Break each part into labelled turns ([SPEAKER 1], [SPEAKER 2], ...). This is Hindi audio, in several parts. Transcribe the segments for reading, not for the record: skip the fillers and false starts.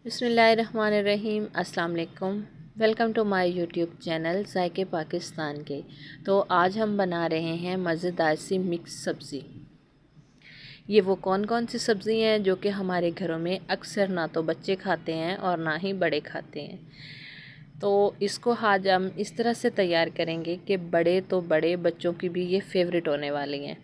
[SPEAKER 1] बिस्मिल्लाहिर्रहमानिर्रहीम अस्सलाम वालेकुम। Welcome to my YouTube channel ज़ायके पाकिस्तान के। तो आज हम बना रहे हैं मज़ेदार सी मिक्स सब्ज़ी। ये वो कौन कौन सी सब्ज़ी हैं जो कि हमारे घरों में अक्सर ना तो बच्चे खाते हैं और ना ही बड़े खाते हैं। तो इसको आज हम इस तरह से तैयार करेंगे कि बड़े तो बड़े, बच्चों की भी ये फेवरेट होने वाली हैं।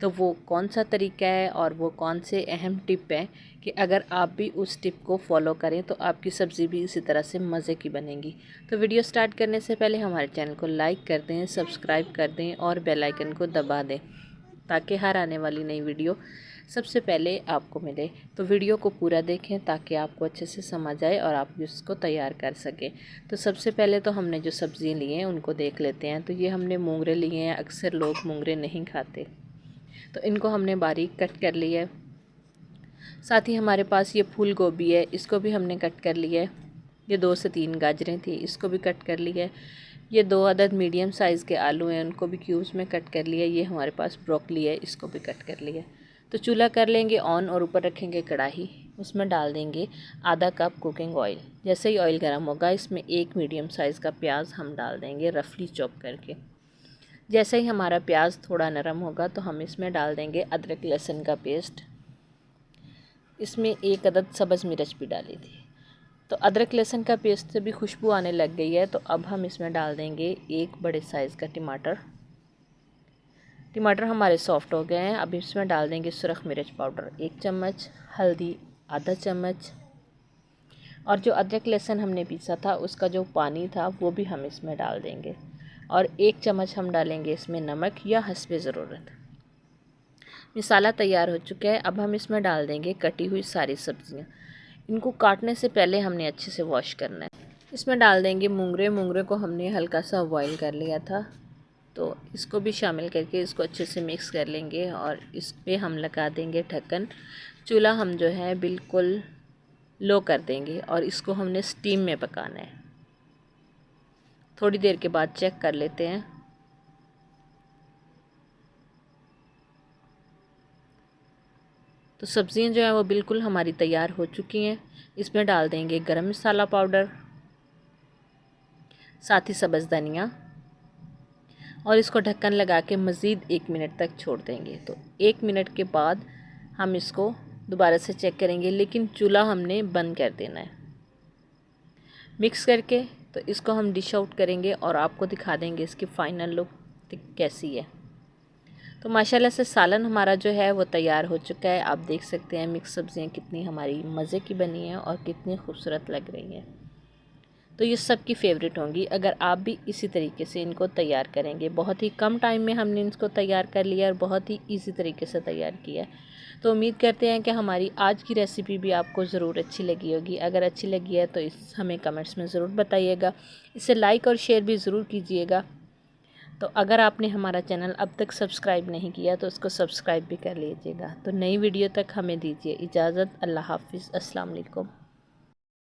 [SPEAKER 1] तो वो कौन सा तरीका है और वो कौन से अहम टिप हैं कि अगर आप भी उस टिप को फॉलो करें तो आपकी सब्ज़ी भी इसी तरह से मज़े की बनेगी। तो वीडियो स्टार्ट करने से पहले हमारे चैनल को लाइक कर दें, सब्सक्राइब कर दें और बेल आइकन को दबा दें ताकि हर आने वाली नई वीडियो सबसे पहले आपको मिले। तो वीडियो को पूरा देखें ताकि आपको अच्छे से समझ आए और आप इसको तैयार कर सकें। तो सबसे पहले तो हमने जो सब्ज़ियाँ ली हैं उनको देख लेते हैं। तो ये हमने मूंगरे लिए हैं। अक्सर लोग मूंगरे नहीं खाते, तो इनको हमने बारीक कट कर लिया है। साथ ही हमारे पास ये फूल गोभी है, इसको भी हमने कट कर लिया है। ये 2 से 3 गाजरें थी, इसको भी कट कर लिया है। ये 2 अदद मीडियम साइज़ के आलू हैं, उनको भी क्यूब्स में कट कर लिया। ये हमारे पास ब्रोकली है, इसको भी कट कर लिया। तो चूल्हा कर लेंगे ऑन और ऊपर रखेंगे कढ़ाई। उसमें डाल देंगे आधा कप कुकिंग ऑयल। जैसे ही ऑयल गर्म होगा इसमें 1 मीडियम साइज़ का प्याज हम डाल देंगे रफली चॉप करके। जैसे ही हमारा प्याज थोड़ा नरम होगा तो हम इसमें डाल देंगे अदरक लहसुन का पेस्ट। इसमें 1 अदद सब्ज़ मिर्च भी डाली थी। तो अदरक लहसुन का पेस्ट से भी खुशबू आने लग गई है। तो अब हम इसमें डाल देंगे 1 बड़े साइज़ का टमाटर। टमाटर हमारे सॉफ्ट हो गए हैं। अब इसमें डाल देंगे सुरख मिर्च पाउडर 1 चम्मच, हल्दी आधा चम्मच, और जो अदरक लहसुन हमने पीसा था उसका जो पानी था वो भी हम इसमें डाल देंगे। और 1 चम्मच हम डालेंगे इसमें नमक या हस्बे ज़रूरत। मसाला तैयार हो चुका है। अब हम इसमें डाल देंगे कटी हुई सारी सब्ज़ियाँ। इनको काटने से पहले हमने अच्छे से वॉश करना है। इसमें डाल देंगे मूंगरे को हमने हल्का सा बॉईल कर लिया था, तो इसको भी शामिल करके इसको अच्छे से मिक्स कर लेंगे और इस पे हम लगा देंगे ढक्कन। चूल्हा हम जो है बिल्कुल लो कर देंगे और इसको हमने स्टीम में पकाना है। थोड़ी देर के बाद चेक कर लेते हैं। तो सब्ज़ियाँ जो हैं वो बिल्कुल हमारी तैयार हो चुकी हैं। इसमें डाल देंगे गरम मसाला पाउडर, साथ ही सब्ज़ धनिया, और इसको ढक्कन लगा के मज़ीद 1 मिनट तक छोड़ देंगे। तो 1 मिनट के बाद हम इसको दोबारा से चेक करेंगे, लेकिन चूल्हा हमने बंद कर देना है। मिक्स करके तो इसको हम डिश आउट करेंगे और आपको दिखा देंगे इसकी फ़ाइनल लुक कैसी है। तो माशाल्लाह से सालन हमारा जो है वो तैयार हो चुका है। आप देख सकते हैं मिक्स सब्ज़ियाँ कितनी हमारी मज़े की बनी हैं और कितनी खूबसूरत लग रही हैं। तो ये सब की फेवरेट होंगी अगर आप भी इसी तरीके से इनको तैयार करेंगे। बहुत ही कम टाइम में हमने इसको तैयार कर लिया और बहुत ही इजी तरीके से तैयार किया है। तो उम्मीद करते हैं कि हमारी आज की रेसिपी भी आपको ज़रूर अच्छी लगी होगी। अगर अच्छी लगी है तो हमें कमेंट्स में ज़रूर बताइएगा। इसे लाइक और शेयर भी ज़रूर कीजिएगा। तो अगर आपने हमारा चैनल अब तक सब्सक्राइब नहीं किया तो उसको सब्सक्राइब भी कर लीजिएगा। तो नई वीडियो तक हमें दीजिए इजाज़त। अल्लाह हाफ़िज़। अस्सलाम वालेकुम।